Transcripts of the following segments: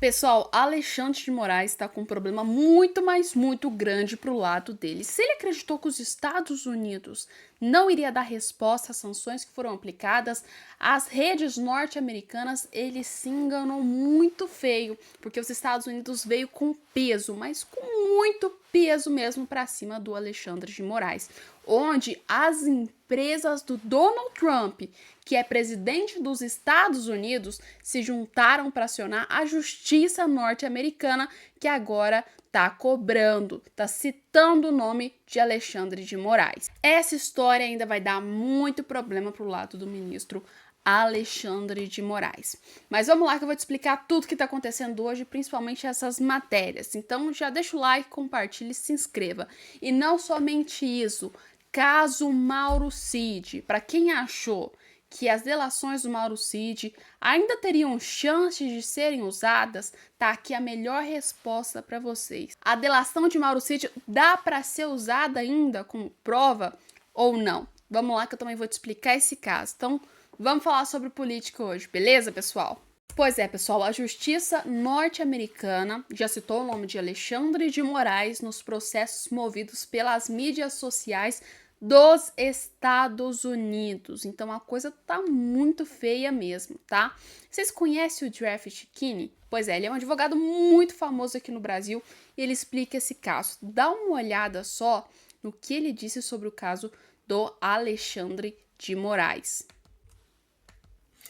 Pessoal, Alexandre de Moraes está com um problema muito, mas muito grande para o lado dele. Se ele acreditou que os Estados Unidos não iria dar resposta às sanções que foram aplicadas às redes norte-americanas, ele se enganou muito feio, porque os Estados Unidos veio com peso, mas com muito peso mesmo para cima do Alexandre de Moraes, onde as empresas do Donald Trump, que é presidente dos Estados Unidos, se juntaram para acionar a justiça norte-americana, que agora está cobrando, está citando o nome de Alexandre de Moraes. Essa história ainda vai dar muito problema para o lado do ministro Alexandre de Moraes. Mas vamos lá que eu vou te explicar tudo que está acontecendo hoje, principalmente essas matérias. Então já deixa o like, compartilhe e se inscreva. E não somente isso, caso Mauro Cid, para quem achou que as delações do Mauro Cid ainda teriam chances de serem usadas, tá aqui a melhor resposta para vocês. A delação de Mauro Cid dá para ser usada ainda como prova ou não? Vamos lá que eu também vou te explicar esse caso. Então, vamos falar sobre política hoje, beleza, pessoal? Pois é, pessoal, a justiça norte-americana já citou o nome de Alexandre de Moraes nos processos movidos pelas mídias sociais dos Estados Unidos. Então a coisa tá muito feia mesmo, tá? Vocês conhecem o Jeff Kinney? Pois é, ele é um advogado muito famoso aqui no Brasil e ele explica esse caso. Dá uma olhada só no que ele disse sobre o caso do Alexandre de Moraes.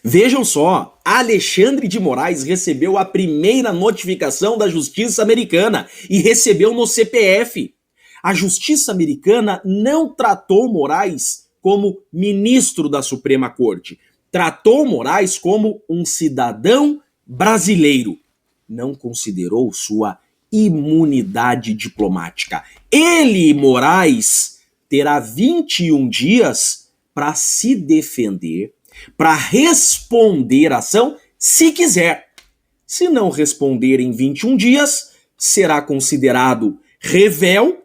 Vejam só, Alexandre de Moraes recebeu a primeira notificação da Justiça Americana e recebeu no CPF. A Justiça Americana não tratou Moraes como ministro da Suprema Corte. Tratou Moraes como um cidadão brasileiro. Não considerou sua imunidade diplomática. Ele, Moraes, terá 21 dias para se defender, para responder a ação, se quiser. Se não responder em 21 dias, será considerado revel,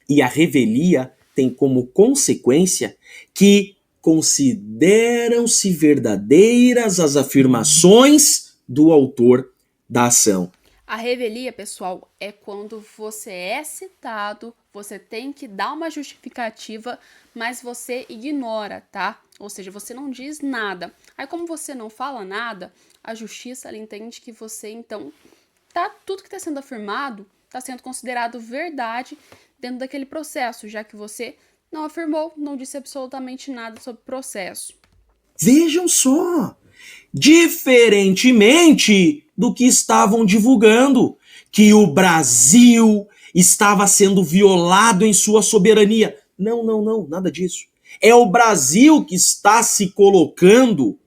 e a revelia tem como consequência que consideram-se verdadeiras as afirmações do autor da ação. A revelia, pessoal, é quando você é citado, você tem que dar uma justificativa, mas você ignora, tá? Ou seja, você não diz nada. Aí, como você não fala nada, a justiça ela entende que você, então, tudo que está sendo afirmado está sendo considerado verdade dentro daquele processo, já que você não afirmou, não disse absolutamente nada sobre o processo. Vejam só! Diferentemente do que estavam divulgando, que o Brasil estava sendo violado em sua soberania. Não, não, não, nada disso. É o Brasil que está se colocando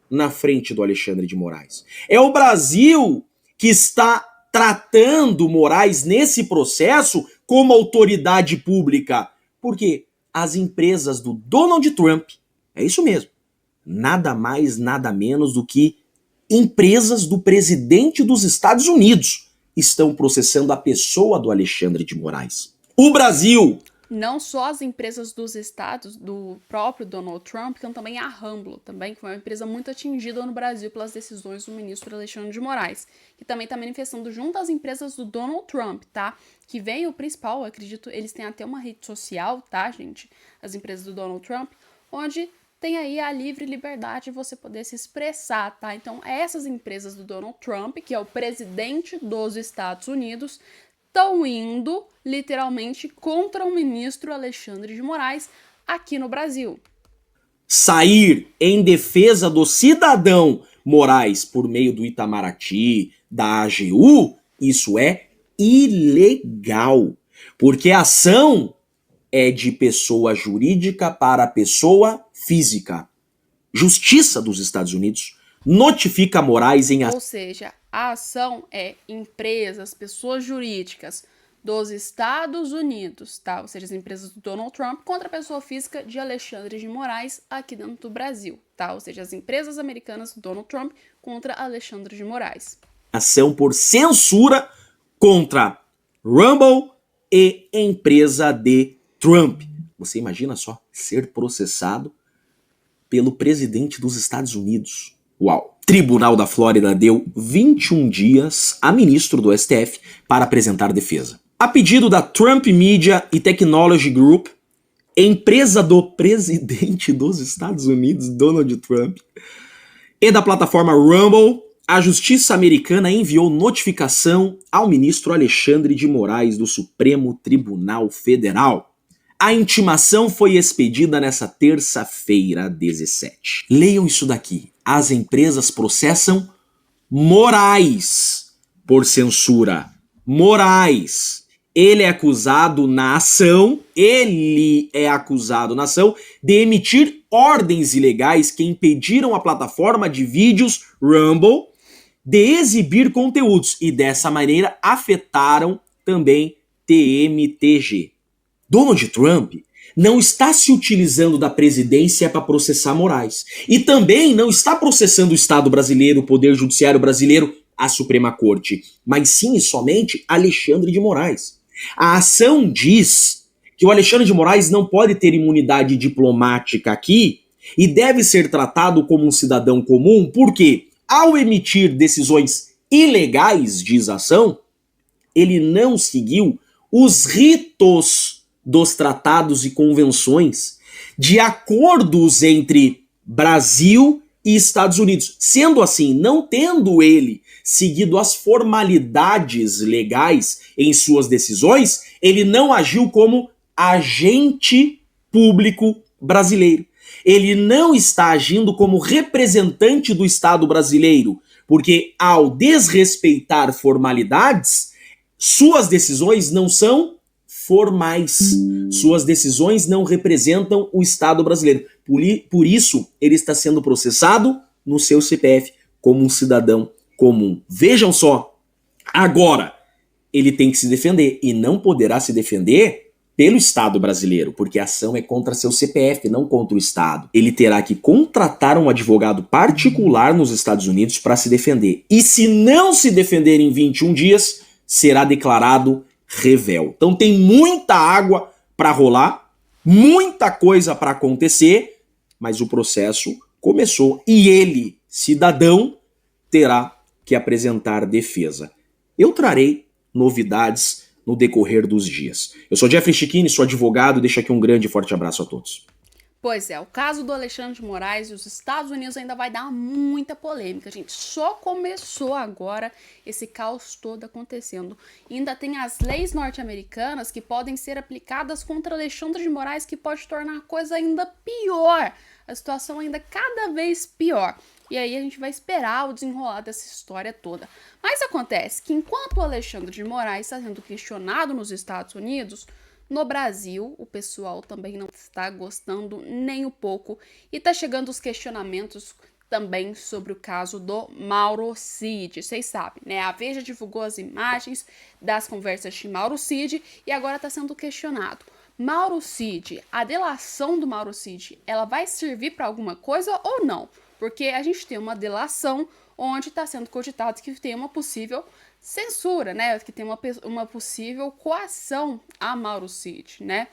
na frente do Alexandre de Moraes. É o Brasil que está tratando Moraes nesse processo como autoridade pública. Porque as empresas do Donald Trump, é isso mesmo, nada mais, nada menos do que empresas do presidente dos Estados Unidos estão processando a pessoa do Alexandre de Moraes. O Brasil... Não só as empresas dos estados, do próprio Donald Trump, como também a Ramblo, também, que foi uma empresa muito atingida no Brasil pelas decisões do ministro Alexandre de Moraes, que também está manifestando junto às empresas do Donald Trump, tá? Que vem o principal, eu acredito, eles têm até uma rede social, tá, gente? As empresas do Donald Trump, onde tem aí a livre liberdade de você poder se expressar, tá? Então, essas empresas do Donald Trump, que é o presidente dos Estados Unidos, estão indo, literalmente, contra o ministro Alexandre de Moraes aqui no Brasil. Sair em defesa do cidadão Moraes por meio do Itamaraty, da AGU, isso é ilegal. Porque a ação é de pessoa jurídica para pessoa física. Justiça dos Estados Unidos notifica Moraes em... Ou seja, a ação é empresas, pessoas jurídicas dos Estados Unidos, tá? Ou seja, as empresas do Donald Trump contra a pessoa física de Alexandre de Moraes aqui dentro do Brasil, tá? Ou seja, as empresas americanas do Donald Trump contra Alexandre de Moraes. Ação por censura contra Rumble e empresa de Trump. Você imagina só ser processado pelo presidente dos Estados Unidos. Uau! Tribunal da Flórida deu 21 dias a ministro do STF para apresentar defesa. A pedido da Trump Media e Technology Group, empresa do presidente dos Estados Unidos, Donald Trump, e da plataforma Rumble, a Justiça Americana enviou notificação ao ministro Alexandre de Moraes do Supremo Tribunal Federal. A intimação foi expedida nesta terça-feira, 17. Leiam isso daqui. As empresas processam Moraes por censura. Moraes. Ele é acusado na ação de emitir ordens ilegais que impediram a plataforma de vídeos Rumble de exibir conteúdos e dessa maneira afetaram também TMTG. Donald Trump não está se utilizando da presidência para processar Moraes e também não está processando o Estado brasileiro, o Poder Judiciário brasileiro, a Suprema Corte, mas sim e somente Alexandre de Moraes. A ação diz que o Alexandre de Moraes não pode ter imunidade diplomática aqui e deve ser tratado como um cidadão comum, porque ao emitir decisões ilegais, diz a ação, ele não seguiu os ritos dos tratados e convenções de acordos entre Brasil e Estados Unidos. Sendo assim, não tendo ele seguido as formalidades legais em suas decisões, ele não agiu como agente público brasileiro. Ele não está agindo como representante do Estado brasileiro, porque ao desrespeitar formalidades, suas decisões não são formais. Suas decisões não representam o Estado brasileiro. Por isso, ele está sendo processado no seu CPF como um cidadão comum. Vejam só, agora ele tem que se defender e não poderá se defender pelo Estado brasileiro, porque a ação é contra seu CPF, não contra o Estado. Ele terá que contratar um advogado particular nos Estados Unidos para se defender. E se não se defender em 21 dias, será declarado revel. Então tem muita água para rolar, muita coisa para acontecer, mas o processo começou e ele, cidadão, terá que apresentar defesa. Eu trarei novidades no decorrer dos dias. Eu sou Jeffrey Chiquini, sou advogado, deixo aqui um grande e forte abraço a todos. Pois é, o caso do Alexandre de Moraes e os Estados Unidos ainda vai dar muita polêmica, gente. Só começou agora esse caos todo acontecendo. E ainda tem as leis norte-americanas que podem ser aplicadas contra Alexandre de Moraes, que pode tornar a coisa ainda pior. A situação ainda cada vez pior. E aí a gente vai esperar o desenrolar dessa história toda. Mas acontece que enquanto o Alexandre de Moraes está sendo questionado nos Estados Unidos, no Brasil, o pessoal também não está gostando nem um pouco e tá chegando os questionamentos também sobre o caso do Mauro Cid. Vocês sabem, né? A Veja divulgou as imagens das conversas de Mauro Cid e agora está sendo questionado. Mauro Cid, a delação do Mauro Cid, ela vai servir para alguma coisa ou não? Porque a gente tem uma delação onde está sendo cogitado que tem uma possível censura, né? Que tem uma possível coação a Mauro Cid, né?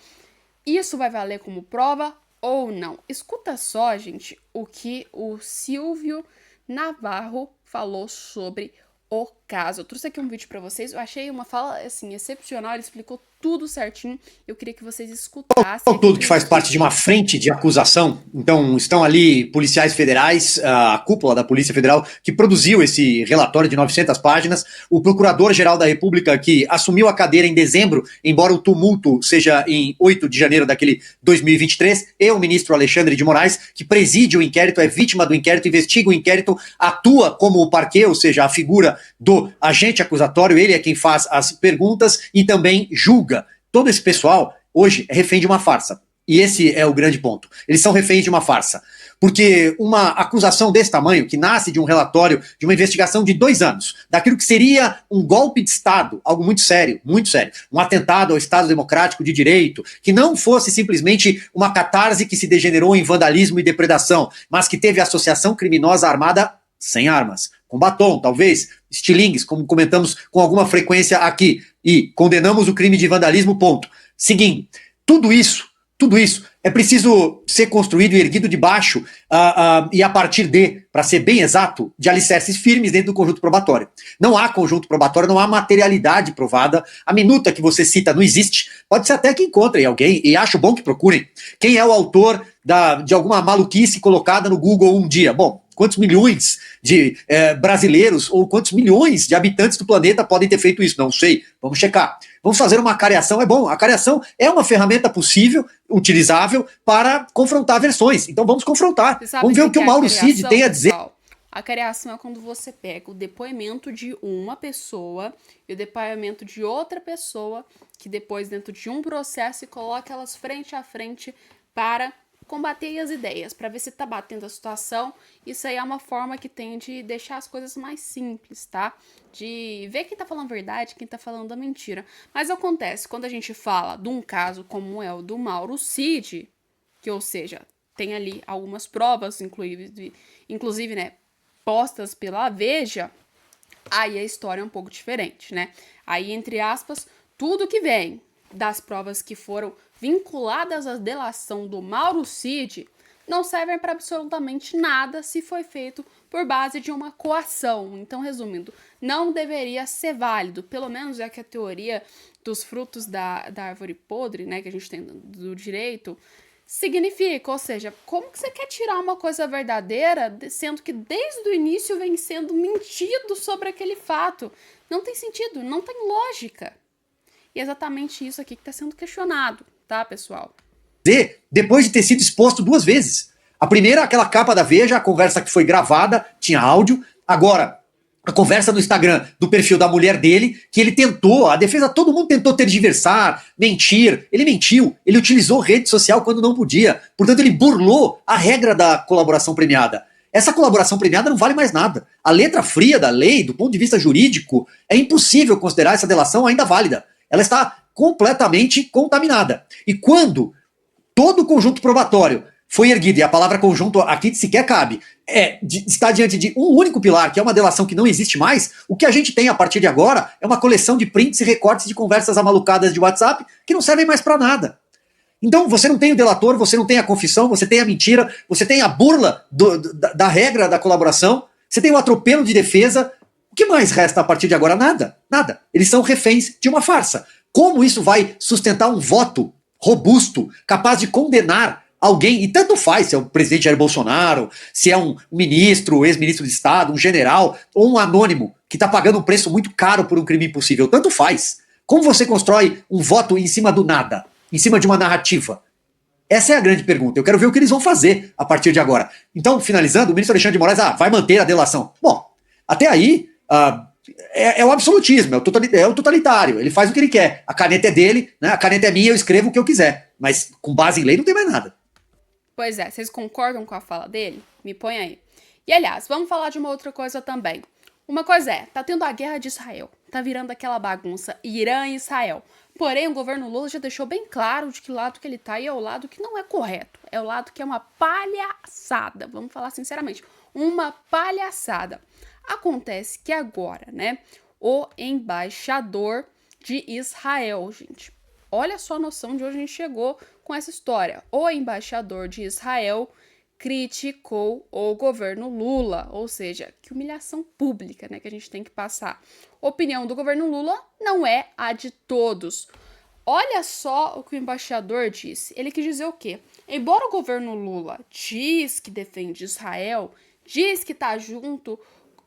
Isso vai valer como prova ou não? Escuta só, gente, o que o Silvio Navarro falou sobre o caso. Eu trouxe aqui um vídeo para vocês, eu achei uma fala, assim, excepcional, ele explicou tudo certinho, eu queria que vocês escutassem. Tudo que faz parte de uma frente de acusação, então estão ali policiais federais, a cúpula da Polícia Federal, que produziu esse relatório de 900 páginas, o Procurador-Geral da República, que assumiu a cadeira em dezembro, embora o tumulto seja em 8 de janeiro daquele 2023, e o ministro Alexandre de Moraes, que preside o inquérito, é vítima do inquérito, investiga o inquérito, atua como o parquê, ou seja, a figura do agente acusatório, ele é quem faz as perguntas e também julga. Todo esse pessoal hoje é refém de uma farsa. E esse é o grande ponto. Eles são reféns de uma farsa. Porque uma acusação desse tamanho, que nasce de um relatório, de uma investigação de 2 anos, daquilo que seria um golpe de Estado, algo muito sério, um atentado ao Estado democrático de direito, que não fosse simplesmente uma catarse que se degenerou em vandalismo e depredação, mas que teve associação criminosa armada sem armas, com batom, talvez, estilingues, como comentamos com alguma frequência aqui, e condenamos o crime de vandalismo, ponto. Seguindo, tudo isso Tudo isso é preciso ser construído e erguido de baixo e a partir de, para ser bem exato, de alicerces firmes dentro do conjunto probatório. Não há conjunto probatório, não há materialidade provada. A minuta que você cita não existe. Pode ser até que encontrem alguém, e acho bom que procurem. Quem é o autor de alguma maluquice colocada no Google um dia? Bom, quantos milhões de brasileiros ou quantos milhões de habitantes do planeta podem ter feito isso? Não sei, vamos checar. Vamos fazer uma careação, é bom. A careação é uma ferramenta possível, utilizável, para confrontar versões. Então vamos confrontar. Vamos ver o que o Mauro Cid tem a dizer. Pessoal, a careação é quando você pega o depoimento de uma pessoa e o depoimento de outra pessoa, que depois, dentro de um processo, coloca elas frente a frente para combater as ideias, para ver se tá batendo a situação. Isso aí é uma forma que tem de deixar as coisas mais simples, tá? De ver quem tá falando a verdade, quem tá falando a mentira. Mas acontece, quando a gente fala de um caso como é o do Mauro Cid, que, ou seja, tem ali algumas provas, inclusive, né, postas pela Veja, aí a história é um pouco diferente, né? Aí, entre aspas, tudo que vem das provas que foram vinculadas à delação do Mauro Cid não servem para absolutamente nada se foi feito por base de uma coação. Então, resumindo, não deveria ser válido, pelo menos é que a teoria dos frutos da árvore podre, né, que a gente tem do direito, significa. Ou seja, como que você quer tirar uma coisa verdadeira, sendo que desde o início vem sendo mentido sobre aquele fato? Não tem sentido, não tem lógica. E é exatamente isso aqui que está sendo questionado, tá, pessoal? Depois de ter sido exposto 2 vezes. A primeira, aquela capa da Veja, a conversa que foi gravada, tinha áudio. Agora, a conversa no Instagram do perfil da mulher dele, que ele tentou, a defesa, todo mundo tentou tergiversar, mentir. Ele mentiu, ele utilizou rede social quando não podia. Portanto, ele burlou a regra da colaboração premiada. Essa colaboração premiada não vale mais nada. A letra fria da lei, do ponto de vista jurídico, é impossível considerar essa delação ainda válida. Ela está completamente contaminada. E quando todo o conjunto probatório foi erguido, e a palavra conjunto aqui sequer cabe, está diante de um único pilar, que é uma delação que não existe mais, o que a gente tem a partir de agora é uma coleção de prints e recortes de conversas amalucadas de WhatsApp que não servem mais para nada. Então você não tem o delator, você não tem a confissão, você tem a mentira, você tem a burla da regra da colaboração, você tem o atropelo de defesa. O que mais resta a partir de agora? Nada, nada. Eles são reféns de uma farsa. Como isso vai sustentar um voto robusto, capaz de condenar alguém, e tanto faz se é o presidente Jair Bolsonaro, se é um ministro, ex-ministro de Estado, um general, ou um anônimo, que está pagando um preço muito caro por um crime impossível, tanto faz. Como você constrói um voto em cima do nada, em cima de uma narrativa? Essa é a grande pergunta. Eu quero ver o que eles vão fazer a partir de agora. Então, finalizando, o ministro Alexandre de Moraes vai manter a delação. Bom, até aí, é o absolutismo, é o totalitário. Ele faz o que ele quer. A caneta é dele, né? A caneta é minha, eu escrevo o que eu quiser. Mas com base em lei não tem mais nada. Pois é, vocês concordam com a fala dele? Me põe aí. E aliás, vamos falar de uma outra coisa também. Uma coisa tá tendo a guerra de Israel. Tá virando aquela bagunça Irã e Israel. Porém, o governo Lula já deixou bem claro de que lado que ele tá e é o lado que não é correto. É o lado que é uma palhaçada. Vamos falar sinceramente. Uma palhaçada. Acontece que agora, né, o embaixador de Israel, gente. Olha só a noção de onde a gente chegou com essa história. O embaixador de Israel criticou o governo Lula, ou seja, que humilhação pública, né, que a gente tem que passar. A opinião do governo Lula não é a de todos. Olha só o que o embaixador disse. Ele quis dizer o quê? Embora o governo Lula diz que defende Israel, diz que tá junto,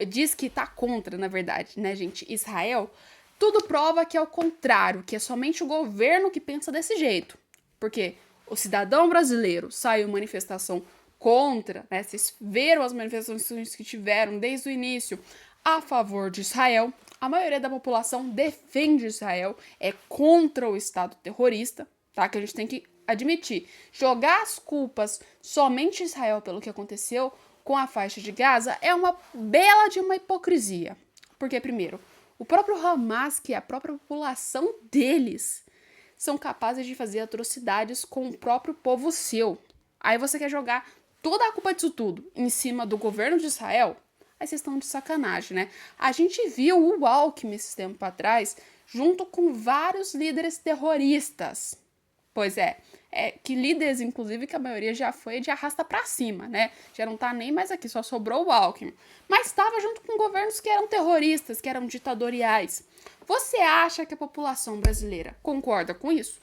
diz que tá contra, na verdade, né, gente, Israel, tudo prova que é o contrário, que é somente o governo que pensa desse jeito. Porque o cidadão brasileiro saiu em manifestação contra, né, vocês viram as manifestações que tiveram desde o início a favor de Israel. A maioria da população defende Israel, é contra o Estado terrorista, tá? Que a gente tem que admitir. Jogar as culpas somente em Israel pelo que aconteceu com a faixa de Gaza é uma bela de uma hipocrisia. Porque, primeiro, o próprio Hamas, que é a própria população deles, são capazes de fazer atrocidades com o próprio povo seu. Aí você quer jogar toda a culpa disso tudo em cima do governo de Israel? Aí vocês estão de sacanagem, né? A gente viu o Alckmin esse tempo atrás, junto com vários líderes terroristas. Pois é que líderes, inclusive, que a maioria já foi de arrasta pra cima, né? Já não tá nem mais aqui, só sobrou o Alckmin. Mas estava junto com governos que eram terroristas, que eram ditatoriais. Você acha que a população brasileira concorda com isso?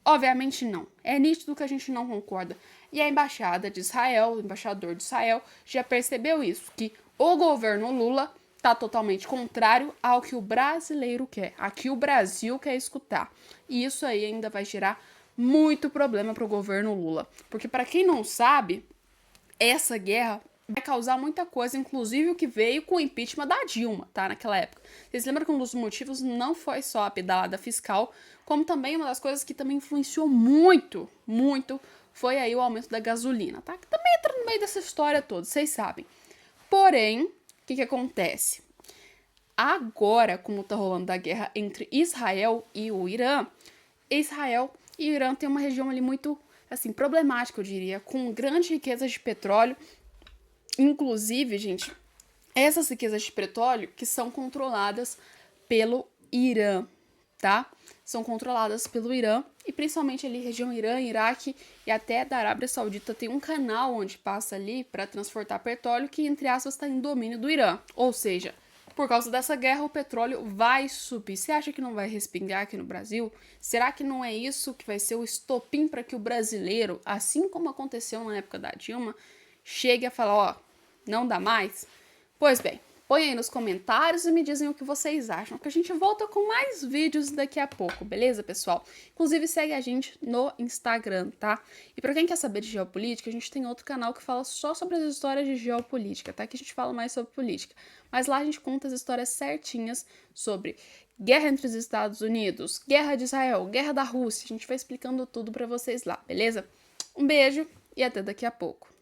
Obviamente não. É nítido que a gente não concorda. E a embaixada de Israel, o embaixador de Israel, já percebeu isso, que o governo Lula está totalmente contrário ao que o brasileiro quer, a que o Brasil quer escutar. E isso aí ainda vai gerar muito problema para o governo Lula. Porque, para quem não sabe, essa guerra vai causar muita coisa, inclusive o que veio com o impeachment da Dilma, tá? Naquela época. Vocês lembram que um dos motivos não foi só a pedalada fiscal, como também uma das coisas que também influenciou muito, muito, foi aí o aumento da gasolina, tá? Que também entra no meio dessa história toda, vocês sabem. Porém, o que acontece? Agora, como tá rolando a guerra entre Israel e o Irã, Israel e o Irã tem uma região ali muito, assim, problemática, eu diria, com grandes riquezas de petróleo. Inclusive, gente, essas riquezas de petróleo que são controladas pelo Irã, tá? São controladas pelo Irã e principalmente ali região Irã, Iraque e até da Arábia Saudita tem um canal onde passa ali para transportar petróleo que, entre aspas, está em domínio do Irã. Ou seja, por causa dessa guerra o petróleo vai subir. Você acha que não vai respingar aqui no Brasil? Será que não é isso que vai ser o estopim para que o brasileiro, assim como aconteceu na época da Dilma, chegue a falar, ó, não dá mais? Pois bem, põe aí nos comentários e me dizem o que vocês acham, que a gente volta com mais vídeos daqui a pouco, beleza, pessoal? Inclusive, segue a gente no Instagram, tá? E pra quem quer saber de geopolítica, a gente tem outro canal que fala só sobre as histórias de geopolítica, tá? Que a gente fala mais sobre política. Mas lá a gente conta as histórias certinhas sobre guerra entre os Estados Unidos, guerra de Israel, guerra da Rússia. A gente vai explicando tudo pra vocês lá, beleza? Um beijo e até daqui a pouco.